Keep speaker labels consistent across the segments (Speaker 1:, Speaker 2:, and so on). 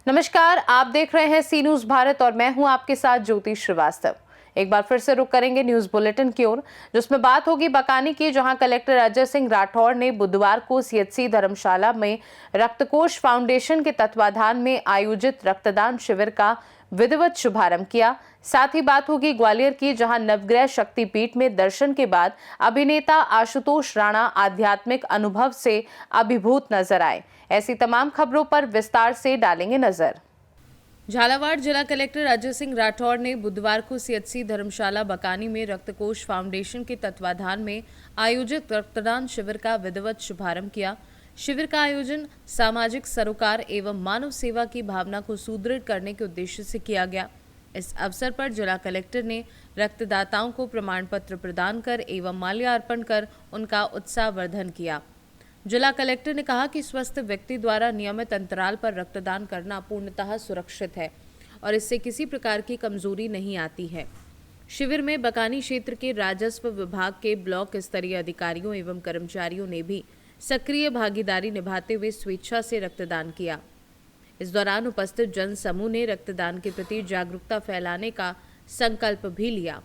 Speaker 1: नमस्कार, आप देख रहे हैं सी न्यूज भारत और मैं हूं आपके साथ ज्योति श्रीवास्तव। एक बार फिर से रुक करेंगे न्यूज बुलेटिन की ओर, जिसमें बात होगी बकानी की, जहां कलेक्टर अजय सिंह राठौड़ ने बुधवार को सीएचसी धर्मशाला में रक्तकोष फाउंडेशन के तत्वाधान में आयोजित रक्तदान शिविर का विधिवत शुभारंभ किया। साथ ही बात होगी ग्वालियर की, जहां नवग्रह शक्तिपीठ में दर्शन के बाद अभिनेता आशुतोष राणा आध्यात्मिक अनुभव से अभिभूत नजर आए। ऐसी तमाम खबरों पर विस्तार से डालेंगे नजर। झालावाड़ जिला कलेक्टर अजय सिंह राठौड़ ने बुधवार को सीएचसी धर्मशाला बकानी में रक्तकोष फाउंडेशन के तत्वाधान में आयोजित रक्तदान शिविर का विधिवत शुभारंभ किया। शिविर का आयोजन सामाजिक सरोकार एवं मानव सेवा की भावना को सुदृढ़ करने के उद्देश्य से किया गया। इस अवसर पर जिला कलेक्टर ने रक्तदाताओं को प्रमाण पत्र प्रदान कर एवं माल्यार्पण कर उनका उत्साहवर्धन किया। जिला कलेक्टर ने कहा कि स्वस्थ व्यक्ति द्वारा नियमित अंतराल पर रक्तदान करना पूर्णतः सुरक्षित है और इससे किसी प्रकार की कमजोरी नहीं आती है। शिविर में बकानी क्षेत्र के राजस्व विभाग के ब्लॉक स्तरीय अधिकारियों एवं कर्मचारियों ने भी सक्रिय भागीदारी निभाते हुए स्वेच्छा से रक्तदान किया। इस दौरान उपस्थित जन समूह ने रक्तदान के प्रति जागरूकता फैलाने का संकल्प भी लिया।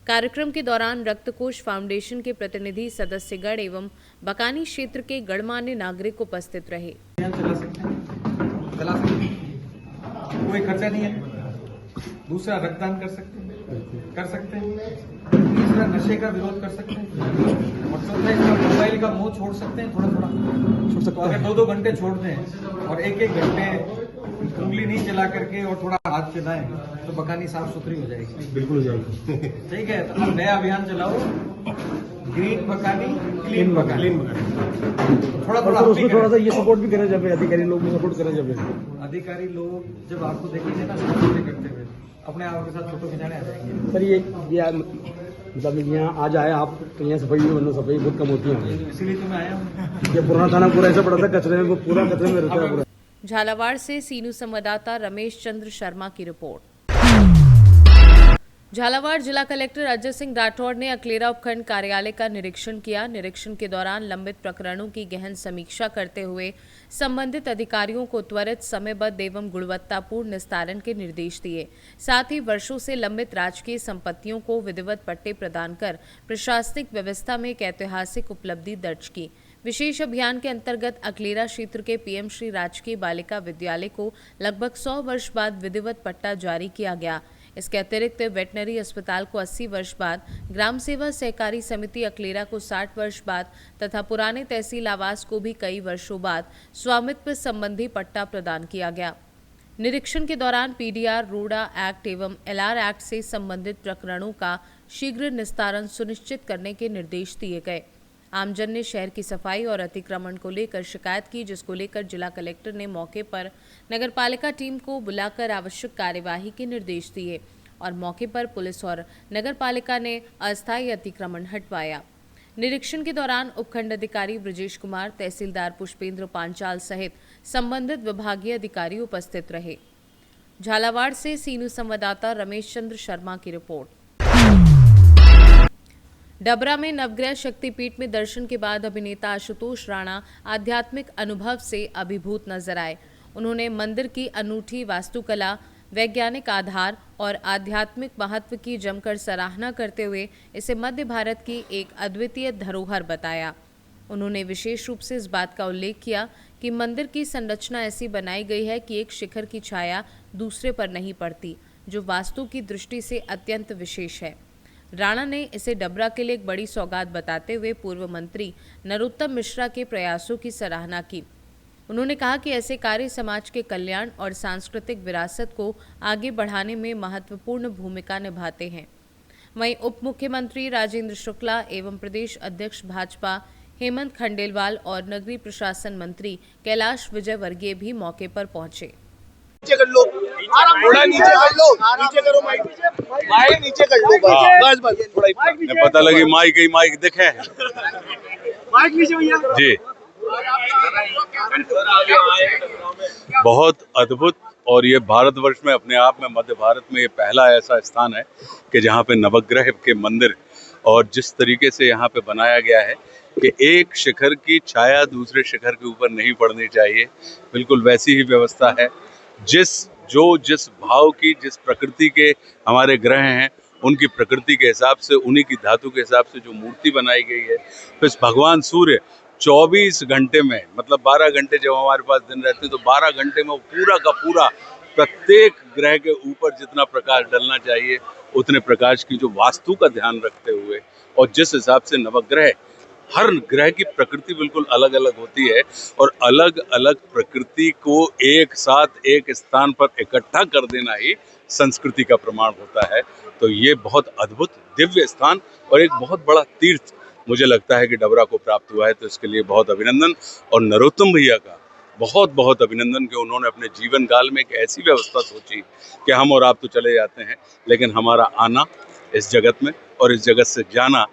Speaker 1: कार्यक्रम के दौरान रक्तकोष फाउंडेशन के प्रतिनिधि, सदस्यगण एवं बकानी क्षेत्र के गणमान्य नागरिक उपस्थित रहे।
Speaker 2: कोई खर्चा नहीं है। दूसरा, रक्तदान कर सकते हैं। तीसरा, नशे का विरोध कर सकते हैं। और चौथा, इसका मोबाइल का मुंह छोड़ सकते हैं, थोड़ा छोड़ सकते हैं। अगर 2-2 घंटे छोड़ दें और 1-1 घंटे उंगली नहीं चला करके और थोड़ा हाथ चलाएं तो बकानी साफ सुथरी हो जाएगी।
Speaker 3: बिल्कुल हो जाएगी।
Speaker 2: ठीक है, तो अब नया अभियान चलाओ, ग्रीन बकानी, क्लीन बकानी। थोड़ा
Speaker 3: उसमें थोड़ा सा ये सपोर्ट भी करना चाहिए, अधिकारी लोग भी सपोर्ट करना चाहिए।
Speaker 2: अधिकारी लोग जब आपको देखेंगे ना सपोर्ट करते हुए, अपने आप के साथ फोटो खिंचाने आ जाएंगे।
Speaker 3: सर ये मतलब यहाँ आ जाए आप तो यहाँ सफाई में सफाई बहुत कम होती है,
Speaker 2: इसीलिए तो मैं आया हूँ।
Speaker 3: ये पुराना थाना पूरा ऐसा पड़ा था कचरे में, वो पूरा कचरे में रहता है पूरा।
Speaker 1: झालावाड़ से सी न्यूज संवाददाता रमेश चंद्र शर्मा की रिपोर्ट। झालावाड़ जिला कलेक्टर अजय सिंह राठौड़ ने अकलेरा उपखंड कार्यालय का निरीक्षण किया। निरीक्षण के दौरान लंबित प्रकरणों की गहन समीक्षा करते हुए संबंधित अधिकारियों को त्वरित, समयबद्ध एवं गुणवत्तापूर्ण निस्तारण के निर्देश दिए। साथ ही वर्षों से लंबित राजकीय संपत्तियों को विधिवत पट्टे प्रदान कर प्रशासनिक व्यवस्था में एक ऐतिहासिक उपलब्धि दर्ज की। विशेष अभियान के अंतर्गत अकलेरा क्षेत्र के पीएम श्री राजकीय बालिका विद्यालय को लगभग 100 वर्ष बाद विधिवत पट्टा जारी किया गया। इसके अतिरिक्त वेटनरी अस्पताल को 80 वर्ष बाद, ग्राम सेवा सहकारी समिति अकलेरा को 60 वर्ष बाद तथा पुराने तहसील आवास को भी कई वर्षों बाद स्वामित्व संबंधी पट्टा प्रदान किया गया। निरीक्षण के दौरान पीडीआर, रोडा एक्ट एवं एलआर एक्ट से संबंधित प्रकरणों का शीघ्र निस्तारण सुनिश्चित करने के निर्देश दिए गए। आमजन ने शहर की सफाई और अतिक्रमण को लेकर शिकायत की, जिसको लेकर जिला कलेक्टर ने मौके पर नगरपालिका टीम को बुलाकर आवश्यक कार्यवाही के निर्देश दिए और मौके पर पुलिस और नगरपालिका ने अस्थायी अतिक्रमण हटवाया। निरीक्षण के दौरान उपखंड अधिकारी ब्रजेश कुमार, तहसीलदार पुष्पेंद्र पांचाल सहित संबंधित विभागीय अधिकारी उपस्थित रहे। झालावाड़ से सी न्यूज संवाददाता रमेश चंद्र शर्मा की रिपोर्ट। डबरा में नवग्रह शक्तिपीठ में दर्शन के बाद अभिनेता आशुतोष राणा आध्यात्मिक अनुभव से अभिभूत नजर आए। उन्होंने मंदिर की अनूठी वास्तुकला, वैज्ञानिक आधार और आध्यात्मिक महत्व की जमकर सराहना करते हुए इसे मध्य भारत की एक अद्वितीय धरोहर बताया। उन्होंने विशेष रूप से इस बात का उल्लेख किया कि मंदिर की संरचना ऐसी बनाई गई है कि एक शिखर की छाया दूसरे पर नहीं पड़ती, जो वास्तु की दृष्टि से अत्यंत विशेष है। राणा ने इसे डबरा के लिए एक बड़ी सौगात बताते हुए पूर्व मंत्री नरोत्तम मिश्रा के प्रयासों की सराहना की। उन्होंने कहा कि ऐसे कार्य समाज के कल्याण और सांस्कृतिक विरासत को आगे बढ़ाने में महत्वपूर्ण भूमिका निभाते हैं। वहीं उप मुख्यमंत्री राजेंद्र शुक्ला एवं प्रदेश अध्यक्ष भाजपा हेमंत खंडेलवाल और नगरीय प्रशासन मंत्री कैलाश विजयवर्गीय भी मौके पर पहुंचे।
Speaker 4: नीचे कर लो, थोड़ा नीचे कर लो, नीचे करो माइक नीचे कर लो, बस बस थोड़ा
Speaker 5: पता लगी माइक देखे
Speaker 4: माइक नीचे भैया
Speaker 5: जी। बहुत अद्भुत, और ये भारतवर्ष में अपने आप में, मध्य भारत में ये पहला ऐसा स्थान है कि जहाँ पे नवग्रह के मंदिर और जिस तरीके से यहाँ पे बनाया गया है कि एक शिखर की छाया दूसरे शिखर के ऊपर नहीं पड़नी चाहिए, बिल्कुल वैसी ही व्यवस्था है। जिस भाव की, जिस प्रकृति के हमारे ग्रह हैं, उनकी प्रकृति के हिसाब से, उन्हीं की धातु के हिसाब से जो मूर्ति बनाई गई है, तो इस भगवान सूर्य 24 घंटे में, मतलब 12 घंटे जब हमारे पास दिन रहते हैं तो 12 घंटे में वो पूरा का पूरा प्रत्येक ग्रह के ऊपर जितना प्रकाश डलना चाहिए उतने प्रकाश की जो वास्तु का ध्यान रखते हुए, और जिस हिसाब से नवग्रह, हर ग्रह की प्रकृति बिल्कुल अलग अलग होती है और अलग अलग प्रकृति को एक साथ एक स्थान पर इकट्ठा कर देना ही संस्कृति का प्रमाण होता है। तो ये बहुत अद्भुत दिव्य स्थान और एक बहुत बड़ा तीर्थ मुझे लगता है कि डबरा को प्राप्त हुआ है, तो इसके लिए बहुत अभिनंदन। और नरोत्तम भैया का बहुत बहुत अभिनंदन कि उन्होंने अपने जीवन काल में एक ऐसी व्यवस्था सोची कि हम और आप तो चले जाते हैं, लेकिन हमारा आना इस जगत में और इस जगत से जाना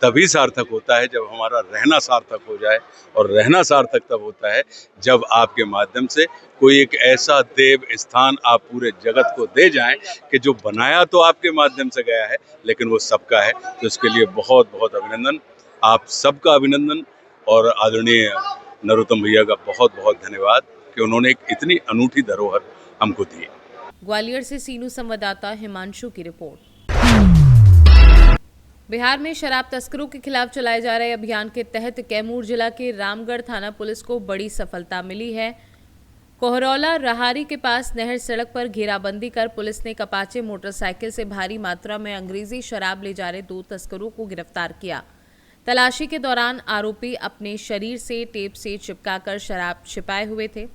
Speaker 5: तभी सार्थक होता है जब हमारा रहना सार्थक हो जाए। और रहना सार्थक तब होता है जब आपके माध्यम से कोई एक ऐसा देव स्थान आप पूरे जगत को दे जाएं कि जो बनाया तो आपके माध्यम से गया है लेकिन वो सबका है। तो इसके लिए बहुत बहुत अभिनंदन, आप सबका अभिनंदन और आदरणीय नरोत्तम भैया का बहुत बहुत धन्यवाद कि उन्होंने एक इतनी अनूठी धरोहर हमको दी।
Speaker 1: ग्वालियर से सीनू संवाददाता हिमांशु की रिपोर्ट। बिहार में शराब तस्करों के खिलाफ चलाए जा रहे अभियान के तहत कैमूर जिला के रामगढ़ थाना पुलिस को बड़ी सफलता मिली है। कोहरौला रहारी के पास नहर सड़क पर घेराबंदी कर पुलिस ने कपाचे मोटरसाइकिल से भारी मात्रा में अंग्रेजी शराब ले जा रहे 2 तस्करों को गिरफ्तार किया। तलाशी के दौरान आरोपी अपने शरीर से टेप से चिपकाकर शराब छिपाए हुए थे।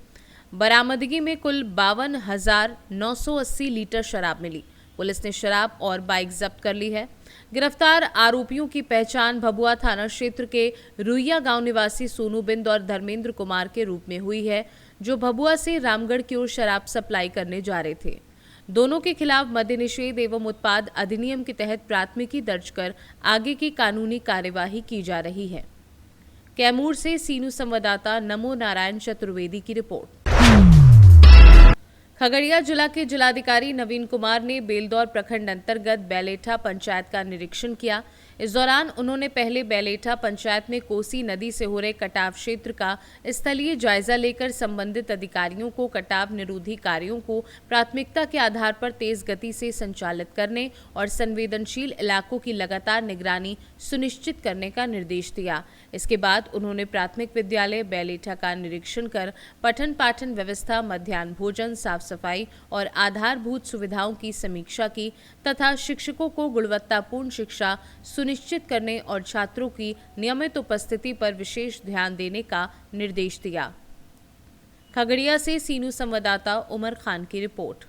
Speaker 1: बरामदगी में कुल 52,980 लीटर शराब मिली। पुलिस ने शराब और बाइक जब्त कर ली है। गिरफ्तार आरोपियों की पहचान भभुआ थाना क्षेत्र के रुइया गांव निवासी सोनू बिंद और धर्मेंद्र कुमार के रूप में हुई है, जो भभुआ से रामगढ़ की ओर शराब सप्लाई करने जा रहे थे। दोनों के खिलाफ मद्य निषेध एवं उत्पाद अधिनियम के तहत प्राथमिकी दर्ज कर आगे की कानूनी कार्यवाही की जा रही है। कैमूर से सीनू संवाददाता नमो नारायण चतुर्वेदी की रिपोर्ट। खगड़िया जिला के जिलाधिकारी नवीन कुमार ने बेलदौर प्रखंड अंतर्गत बेलेठा पंचायत का निरीक्षण किया। इस दौरान उन्होंने पहले बेलेठा पंचायत में कोसी नदी से हो रहे कटाव क्षेत्र का स्थलीय जायजा लेकर संबंधित अधिकारियों को कटाव निरोधी कार्यों को प्राथमिकता के आधार पर तेज गति से संचालित करने और संवेदनशील इलाकों की लगातार निगरानी सुनिश्चित करने का निर्देश दिया। इसके बाद उन्होंने प्राथमिक विद्यालय बेलेठा का निरीक्षण कर पठन पाठन व्यवस्था, मध्याह्न भोजन, साफ सफाई और आधारभूत सुविधाओं की समीक्षा की तथा शिक्षकों को गुणवत्तापूर्ण शिक्षा सुनिश्चित करने और छात्रों की नियमित उपस्थिति पर विशेष ध्यान देने का निर्देश दिया। खगड़िया से सीनू संवाददाता उमर खान की रिपोर्ट।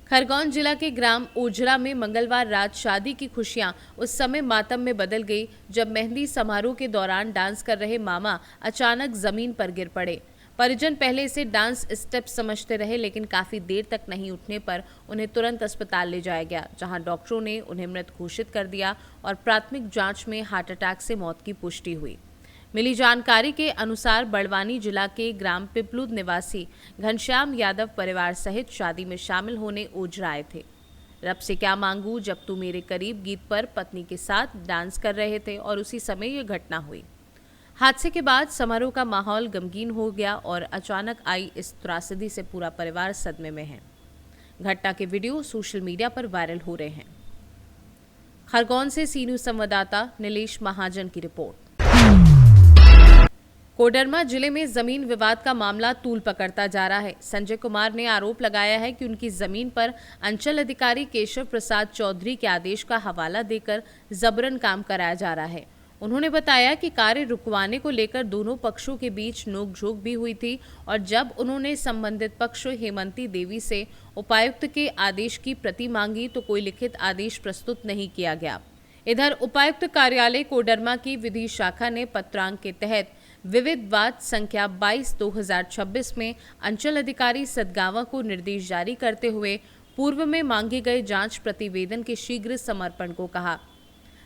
Speaker 1: खरगोन जिला के ग्राम ओझरा में मंगलवार रात शादी की खुशियां उस समय मातम में बदल गई जब मेहंदी समारोह के दौरान डांस कर रहे मामा अचानक जमीन पर गिर पड़े। परिजन पहले इसे डांस स्टेप समझते रहे, लेकिन काफी देर तक नहीं उठने पर उन्हें तुरंत अस्पताल ले जाया गया, जहां डॉक्टरों ने उन्हें मृत घोषित कर दिया और प्राथमिक जांच में हार्ट अटैक से मौत की पुष्टि हुई। मिली जानकारी के अनुसार बड़वानी जिला के ग्राम पिपलूद निवासी घनश्याम यादव परिवार सहित शादी में शामिल होने ओझरा आए थे। रब से क्या मांगू जब तू मेरे करीब गीत पर पत्नी के साथ डांस कर रहे थे और उसी समय ये घटना हुई। हादसे के बाद समारोह का माहौल गमगीन हो गया और अचानक आई इस त्रासदी से पूरा परिवार सदमे में है। घटना के वीडियो सोशल मीडिया पर वायरल हो रहे हैं। खरगोन से सीनू संवाददाता नीलेश महाजन की रिपोर्ट। कोडरमा जिले में जमीन विवाद का मामला तूल पकड़ता जा रहा है। संजय कुमार ने आरोप लगाया है कि उनकी जमीन पर अंचल अधिकारी केशव प्रसाद चौधरी के आदेश का हवाला देकर जबरन काम कराया जा रहा है। उन्होंने बताया कि कार्य रुकवाने को लेकर दोनों पक्षों के बीच नोकझोंक भी हुई थी और जब उन्होंने संबंधित पक्ष हेमंती देवी से उपायुक्त के आदेश की प्रति मांगी तो कोई लिखित आदेश प्रस्तुत नहीं किया गया। इधर उपायुक्त कार्यालय कोडरमा की विधि शाखा ने पत्रांक के तहत विविध वाद संख्या 22/2026 में अंचल अधिकारी सदगावा को निर्देश जारी करते हुए पूर्व में मांगे गए जांच प्रतिवेदन के शीघ्र समर्पण को कहा।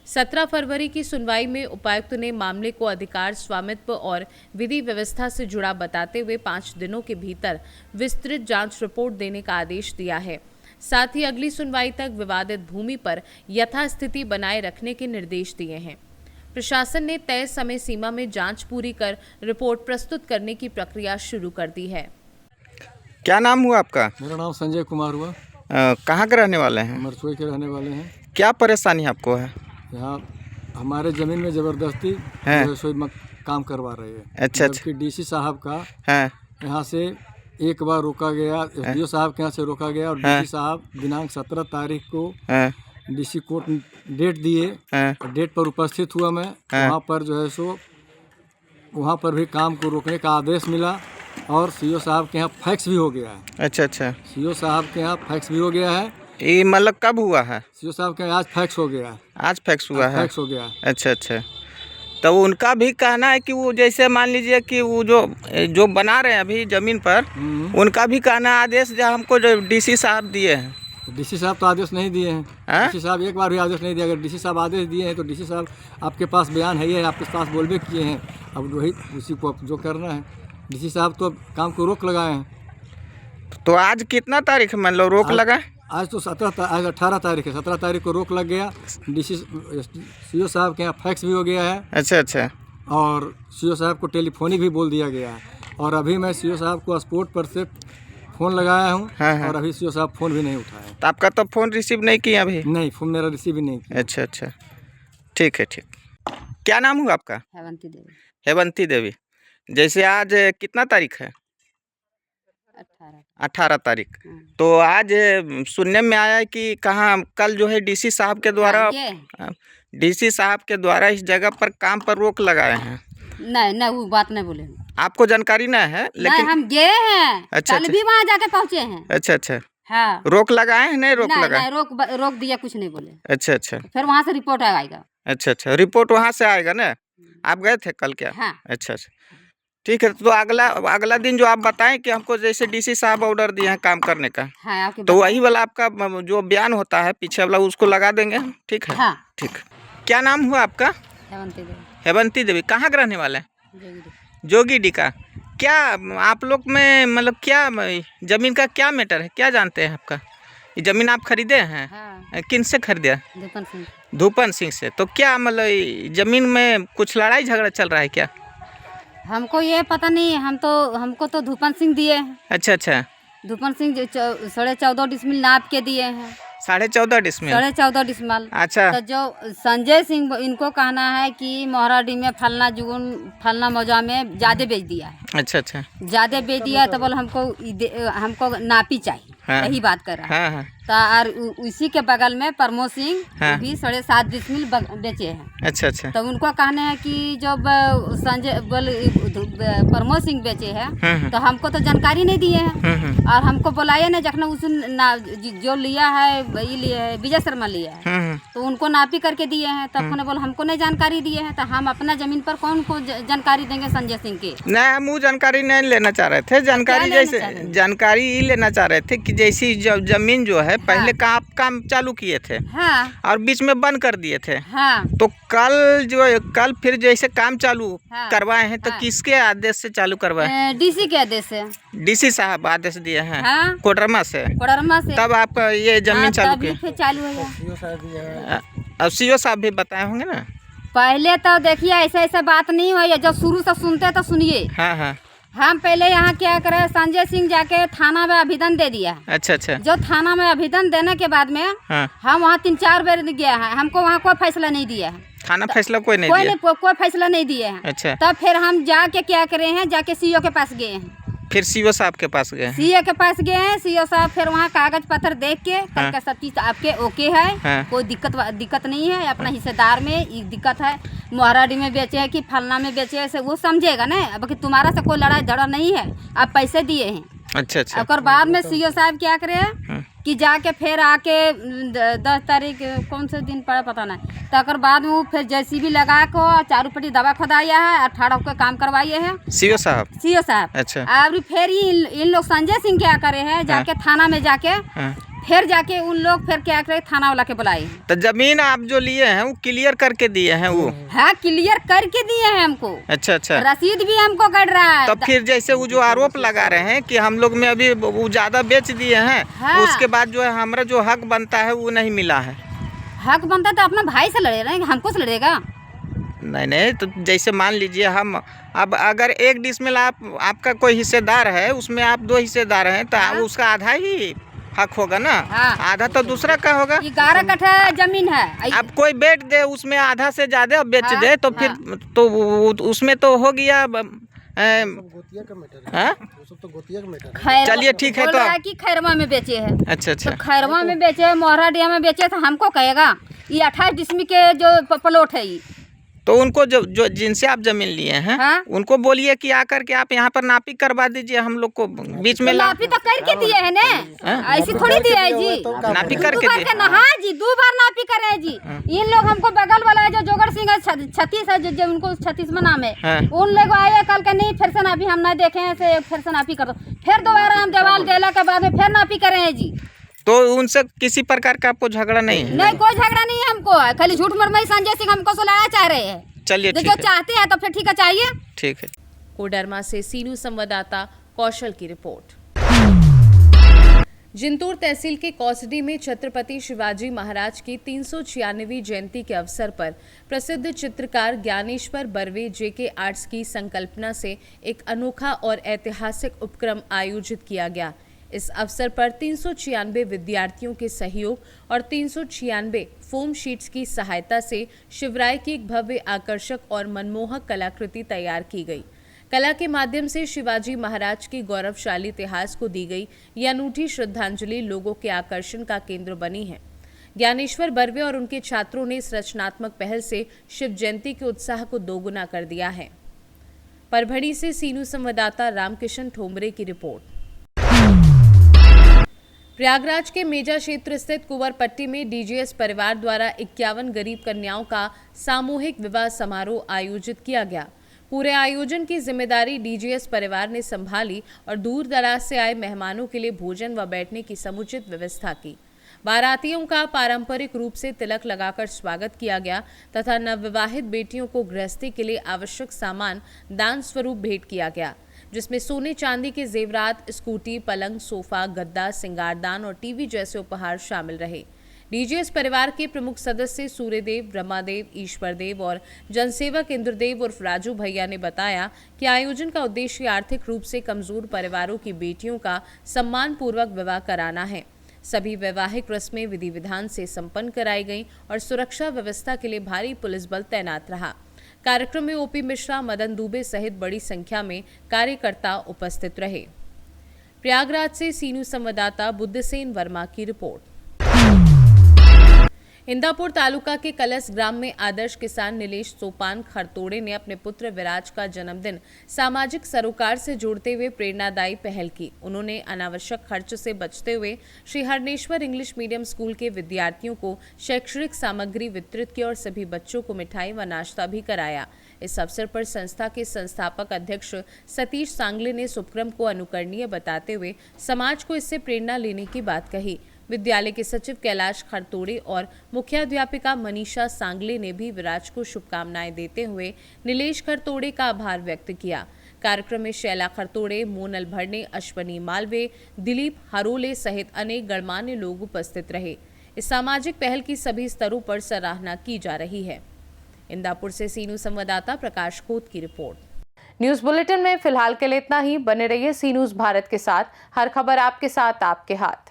Speaker 1: 17 फरवरी की सुनवाई में उपायुक्त ने मामले को अधिकार, स्वामित्व और विधि व्यवस्था से जुड़ा बताते हुए 5 दिनों के भीतर विस्तृत जांच रिपोर्ट देने का आदेश दिया है। साथ ही अगली सुनवाई तक विवादित भूमि पर यथास्थिति बनाए रखने के निर्देश दिए हैं। प्रशासन ने तय समय सीमा में जांच पूरी कर रिपोर्ट प्रस्तुत करने की प्रक्रिया शुरू कर दी है।
Speaker 6: क्या नाम हुआ आपका?
Speaker 7: मेरा नाम संजय कुमार हुआ।
Speaker 6: कहाँ के रहने वाले हैं?
Speaker 7: मरसोई के रहने वाले हैं।
Speaker 6: क्या परेशानी आपको है?
Speaker 7: यहाँ हमारे ज़मीन में ज़बरदस्ती
Speaker 6: है।
Speaker 7: रसोई में काम करवा रहे हैं।
Speaker 6: अच्छा।
Speaker 7: जबकि डीसी साहब का
Speaker 6: है।
Speaker 7: यहाँ से एक बार रोका गया, एसडीओ साहब के यहाँ से रोका गया और डीसी साहब दिनांक 17 तारीख को डीसी कोर्ट डेट दिए और डेट पर उपस्थित हुआ मैं। वहाँ पर जो है सो वहाँ पर भी काम को रोकने का आदेश मिला और सीओ साहब के यहाँ फैक्स भी हो गया है।
Speaker 6: अच्छा अच्छा।
Speaker 7: सीओ साहब के यहाँ फैक्स भी हो गया है।
Speaker 6: ये मतलब कब हुआ है?
Speaker 7: सीओ साहब के यहाँ आज फैक्स हो गया है।
Speaker 6: आज फैक्स हुआ है?
Speaker 7: फैक्स हो गया है।
Speaker 6: अच्छा अच्छा। तो उनका भी कहना है कि वो जैसे मान लीजिए कि वो जो बना रहे हैं अभी ज़मीन पर, उनका भी कहना आदेश जो हमको जो डीसी साहब दिए हैं।
Speaker 7: डीसी साहब तो आदेश नहीं दिए हैं। डीसी साहब एक बार भी आदेश नहीं दिया। अगर डीसी साहब आदेश दिए हैं तो डीसी साहब आपके पास बयान है, ये आपके पास बोलबे किए हैं। अब वही उसी को जो करना है। डीसी साहब तो काम को रोक लगाए हैं।
Speaker 6: तो आज कितना तारीख है मतलब रोक लगा?
Speaker 7: आज तो आज 18 तारीख है। 17 तारीख को रोक लग गया। डीसी सीओ साहब के यहाँ फैक्स भी हो गया है।
Speaker 6: अच्छा अच्छा।
Speaker 7: और सीओ साहब को टेलीफोनिक भी बोल दिया गया है। और अभी मैं सीओ साहब को स्पॉट पर से फ़ोन लगाया हूँ।
Speaker 6: हाँ।
Speaker 7: और अभी सीओ साहब फ़ोन भी नहीं उठाए।
Speaker 6: तो आपका तो फ़ोन रिसीव नहीं किया अभी?
Speaker 7: नहीं, फ़ोन मेरा रिसीव ही नहीं किया।
Speaker 6: अच्छा अच्छा, ठीक है ठीक। क्या नाम हुआ आपका?
Speaker 8: हेवंती देवी।
Speaker 6: हेवंती देवी। जैसे आज कितना तारीख है? 18 तारीख। तो आज सुनने में आया है कि कहाँ कल जो है डीसी साहब के द्वारा इस जगह पर काम पर रोक लगाए हैं।
Speaker 8: नहीं वो बात नहीं बोले।
Speaker 6: आपको जानकारी नहीं है? लेकिन
Speaker 8: नहीं, हम गए हैं।
Speaker 6: अच्छा,
Speaker 8: कल भी वहाँ जाके पहुँचे हैं।
Speaker 6: अच्छा अच्छा।
Speaker 8: हाँ।
Speaker 6: रोक लगाए हैं? नहीं रोक लगाए?
Speaker 8: रोक दिया, कुछ नहीं बोले।
Speaker 6: अच्छा अच्छा।
Speaker 8: फिर वहाँ से रिपोर्ट आएगा।
Speaker 6: अच्छा अच्छा, रिपोर्ट वहाँ से आएगा ना? आप गए थे कल क्या?
Speaker 8: हाँ।
Speaker 6: अच्छा अच्छा, ठीक है। तो अगला दिन जो आप बताएं कि हमको जैसे डीसी साहब ऑर्डर दिए हैं काम करने का,
Speaker 8: हाँ,
Speaker 6: तो वही वाला आपका जो बयान होता है पीछे वाला उसको लगा देंगे हम। ठीक है?
Speaker 8: हाँ।
Speaker 6: ठीक। क्या नाम हुआ आपका?
Speaker 8: हेवंती देवी।
Speaker 6: हेवंती देवी। कहाँ के रहने वाले हैं? जोगीडी का। क्या आप लोग में मतलब क्या जमीन का क्या मैटर है, क्या जानते हैं आपका? ये जमीन आप खरीदे हैं?
Speaker 8: हाँ।
Speaker 6: किन से खरीदे?
Speaker 8: धूपन सिंह।
Speaker 6: धूपन सिंह से। तो क्या मतलब जमीन में कुछ लड़ाई झगड़ा चल रहा है क्या?
Speaker 8: हमको ये पता नहीं। हमको तो धूपन सिंह दिए हैं।
Speaker 6: अच्छा अच्छा।
Speaker 8: धूपन सिंह 14.5 डिसमिल नाप के दिए हैं।
Speaker 6: 14.5 डिसमिल।
Speaker 8: 14.5 डिसमिल।
Speaker 6: अच्छा।
Speaker 8: तो जो संजय सिंह, इनको कहना है कि मोहराडी में फलना मौजा में ज़्यादा बेच दिया है।
Speaker 6: अच्छा अच्छा।
Speaker 8: ज़्यादा बेच दिया तो बोल हमको नापी चाहिए।
Speaker 6: हाँ।
Speaker 8: यही बात कर रहा है।
Speaker 6: हाँ हाँ।
Speaker 8: तो और उसी के बगल में प्रमोद सिंह
Speaker 6: हाँ।
Speaker 8: भी 7.5 डिसमिल बेचे हैं।
Speaker 6: अच्छा अच्छा।
Speaker 8: तो उनको कहने हैं कि जब संजय प्रमोद सिंह बेचे हैं तो हमको तो जानकारी नहीं दिए हैं। और हमको बुलाया नहीं। जखना उस जो लिया है ये लिए है विजय शर्मा लिया है, तो उनको नापी करके दिए हैं। तब बोल हमको नहीं जानकारी दिए हैं। तो हम अपना जमीन पर कौन को जानकारी देंगे संजय सिंह के?
Speaker 6: नहीं, हम वो जानकारी नहीं लेना चाह रहे थे। जानकारी ये लेना चाह रहे थे कि जैसी जमीन जो है पहले काम चालू किए थे।
Speaker 8: हाँ।
Speaker 6: और बीच में बंद कर दिए थे।
Speaker 8: हाँ।
Speaker 6: तो कल फिर जैसे काम चालू करवाए हैं तो किसके आदेश से चालू करवाए?
Speaker 8: डीसी के आदेश से।
Speaker 6: डीसी साहब आदेश दिए हैं।
Speaker 8: हाँ।
Speaker 6: कोडरमा से। तब आप ये जमीन चालू किए?
Speaker 8: फिर चालू हो गया।
Speaker 6: अब सीओ साहब भी बताए होंगे ना?
Speaker 8: पहले तो देखिए ऐसा बात नहीं हुई है। जब शुरू से सुनते तो सुनिए।
Speaker 6: हाँ हाँ।
Speaker 8: हम पहले यहाँ क्या करे, संजय सिंह जाके थाना में आवेदन दे दिया।
Speaker 6: अच्छा अच्छा।
Speaker 8: जो थाना में आवेदन देने के बाद में
Speaker 6: हाँ।
Speaker 8: हम वहाँ 3-4 बार गया है। हमको वहाँ कोई फैसला नहीं दिया है।
Speaker 6: थाना फैसला कोई नहीं दिया?
Speaker 8: कोई फैसला नहीं दिए हैं।
Speaker 6: अच्छा।
Speaker 8: तब फिर हम जाके क्या करे हैं, जाके सीओ के पास गए हैं।
Speaker 6: फिर सीओ साहब के पास गए?
Speaker 8: सीओ के पास गए हैं। सीओ साहब फिर वहाँ कागज पत्र देख के करके सब चीज आपके ओके है।
Speaker 6: हाँ।
Speaker 8: कोई दिक्कत नहीं है। अपना हिस्सेदार में एक दिक्कत है, मोहराडी में बेचे है कि फलना में बेचे है, से वो समझेगा ना। अब कि तुम्हारा से कोई लड़ाई झगड़ा नहीं है, आप पैसे दिए हैं।
Speaker 6: अच्छा अच्छा।
Speaker 8: और बाद में सीओ साहब क्या करे कि जाके फिर आके 10 तारीख कौन से दिन पड़ा पता नहीं। तकर बाद में वो फिर जेसीबी लगा को चारू पट्टी दवा खोदाया है। 18 को काम करवाइए है सीओ साहब।
Speaker 6: अच्छा।
Speaker 8: और फिर इन लोग संजय सिंह क्या करे हैं, जाके थाना में जाके फिर जाके उन लोग फिर क्या करे, थाना वाला के बुलाए।
Speaker 6: तो जमीन आप जो लिए हैं वो क्लियर करके दिए हैं वो?
Speaker 8: हाँ, क्लियर करके दिए हैं हमको।
Speaker 6: अच्छा अच्छा।
Speaker 8: रसीद भी हमको कट रहा है।
Speaker 6: तो फिर जैसे वो जो आरोप लगा रहे हैं कि हम लोग में अभी वो ज्यादा बेच दिए हैं,
Speaker 8: हाँ।
Speaker 6: उसके बाद जो है हमारा जो हक बनता है वो नहीं मिला है।
Speaker 8: हक बनता तो अपना भाई से लड़े रहे, हमको से लड़ेगा?
Speaker 6: नहीं नहीं, तो जैसे मान लीजिए हम अब अगर 1 डिसमिल आपका कोई हिस्सेदार है, उसमें आप 2 हिस्सेदार हैं, तो
Speaker 8: हाँ।
Speaker 6: उसका आधा ही हक होगा ना।
Speaker 8: हाँ।
Speaker 6: आधा तो दूसरा का होगा।
Speaker 8: 11 कट्ठा जमीन है।
Speaker 6: अब कोई बेच दे उसमें आधा से ज्यादा बेच
Speaker 8: हाँ।
Speaker 6: दे तो फिर
Speaker 8: हाँ।
Speaker 6: तो उसमें तो हो गया। चलिए ठीक है।
Speaker 8: बोल
Speaker 6: तो
Speaker 8: रहा है कि खैरवा में बेचे है।
Speaker 6: अच्छा अच्छा।
Speaker 8: तो खैरवा में बेचे, मोहराडिया में बेचे, तो हमको कहेगा ये 28 डिसमिल के जो प्लॉट है ये।
Speaker 6: तो उनको जो जिनसे आप जमीन लिए हैं,
Speaker 8: हाँ?
Speaker 6: उनको बोलिए कि आकर के आप यहाँ पर नापी करवा दीजिए, हम लोग को बीच में
Speaker 8: नापी तो करके दिए है ने, ऐसी थोड़ी दिए है जी।
Speaker 6: नापी करके
Speaker 8: दो बार
Speaker 6: दिए।
Speaker 8: हाँ जी, 2 बार नापी करे है जी। इन लोग हमको बगल वाला है जो जोगड़ सिंह है, 36 है, जो उनको 36 में नाम है।
Speaker 6: हाँ।
Speaker 8: उन लोग आए कल के नहीं, फिर से नापी हम ना देखे हैं, से फिर से नापी कर दो। फिर दोबारा हम देवाल देला के बाद में फिर नापी करे हैं जी।
Speaker 6: तो उनसे किसी प्रकार का आपको झगड़ा नहीं है?
Speaker 8: नहीं, कोई झगड़ा नहीं है हमको, खाली झूठ मरमई संजय सिंह हमको सुलाया चाह रहे हैं।
Speaker 6: चलिए
Speaker 8: जो
Speaker 6: ठीक है।
Speaker 8: चाहते हैं तो फिर ठीक है, चाहिए।
Speaker 6: ठीक है।
Speaker 1: कोडरमा से सीनू संवाददाता कौशल की रिपोर्ट। जिंतूर तहसील के कौसडी में छत्रपति शिवाजी महाराज की 396वीं जयंती के अवसर पर प्रसिद्ध चित्रकार ज्ञानेश्वर बर्वे जेके आर्ट्स की संकल्पना से एक अनोखा और ऐतिहासिक उपक्रम आयोजित किया गया। इस अवसर पर 396 विद्यार्थियों के सहयोग और 396 फोम शीट्स की सहायता से शिवराय की एक भव्य, आकर्षक और मनमोहक कलाकृति तैयार की गई। कला के माध्यम से शिवाजी महाराज के गौरवशाली इतिहास को दी गई ये अनूठी श्रद्धांजलि लोगों के आकर्षण का केंद्र बनी है। ज्ञानेश्वर बर्वे और उनके छात्रों ने इस रचनात्मक पहल से शिव जयंती के उत्साह को दोगुना कर दिया है। परभणी से सीनू संवाददाता रामकिशन ठोंबरे की रिपोर्ट। प्रयागराज के मेजा क्षेत्र स्थित कुंवरपट्टी में डीजीएस परिवार द्वारा 51 गरीब कन्याओं का सामूहिक विवाह समारोह आयोजित किया गया। पूरे आयोजन की जिम्मेदारी डीजीएस परिवार ने संभाली और दूर दराज से आए मेहमानों के लिए भोजन व बैठने की समुचित व्यवस्था की। बारातियों का पारंपरिक रूप से तिलक लगाकर स्वागत किया गया तथा नवविवाहित बेटियों को गृहस्थी के लिए आवश्यक सामान दान स्वरूप भेंट किया गया, जिसमें सोने चांदी के जेवरात, स्कूटी, पलंग, सोफा, गद्दा, सिंगारदान और टीवी जैसे उपहार शामिल रहे। डीजीएस परिवार के प्रमुख सदस्य सूर्यदेव, ब्रह्मादेव, ईश्वरदेव और जनसेवक इंद्रदेव उर्फ राजू भैया ने बताया कि आयोजन का उद्देश्य आर्थिक रूप से कमजोर परिवारों की बेटियों का सम्मान पूर्वक विवाह कराना है। सभी वैवाहिक रस्में विधि विधान से संपन्न कराई गईं और सुरक्षा व्यवस्था के लिए भारी पुलिस बल तैनात रहा। कार्यक्रम में ओपी मिश्रा, मदन दुबे सहित बड़ी संख्या में कार्यकर्ता उपस्थित रहे। प्रयागराज से सीनू संवाददाता बुद्धसेन वर्मा की रिपोर्ट। इंदापुर तालुका के कलस ग्राम में आदर्श किसान नीलेश सोपान खरतोड़े ने अपने पुत्र विराज का जन्मदिन सामाजिक सरोकार से जोड़ते हुए प्रेरणादायी पहल की। उन्होंने अनावश्यक खर्च से बचते हुए श्री हरनेश्वर इंग्लिश मीडियम स्कूल के विद्यार्थियों को शैक्षणिक सामग्री वितरित की और सभी बच्चों को मिठाई व नाश्ता भी कराया। इस अवसर पर संस्था के संस्थापक अध्यक्ष सतीश सांगले ने इस उपक्रम को अनुकरणीय बताते हुए समाज को इससे प्रेरणा लेने की बात कही। विद्यालय के सचिव कैलाश खरतोड़े और मुख्याध्यापिका मनीषा सांगले ने भी विराज को शुभकामनाएं देते हुए नीलेश खरतोड़े का आभार व्यक्त किया। कार्यक्रम में शैला खरतोड़े, मोनल भरने, अश्वनी मालवे, दिलीप हरोले सहित अनेक गणमान्य लोग उपस्थित रहे। इस सामाजिक पहल की सभी स्तरों पर सराहना की जा रही है। इंदापुर से सीनू संवाददाता प्रकाश कोत की रिपोर्ट। न्यूज बुलेटिन में फिलहाल के लिए इतना ही। बने रहिए सी न्यूज भारत के साथ। हर खबर आपके साथ, आपके हाथ।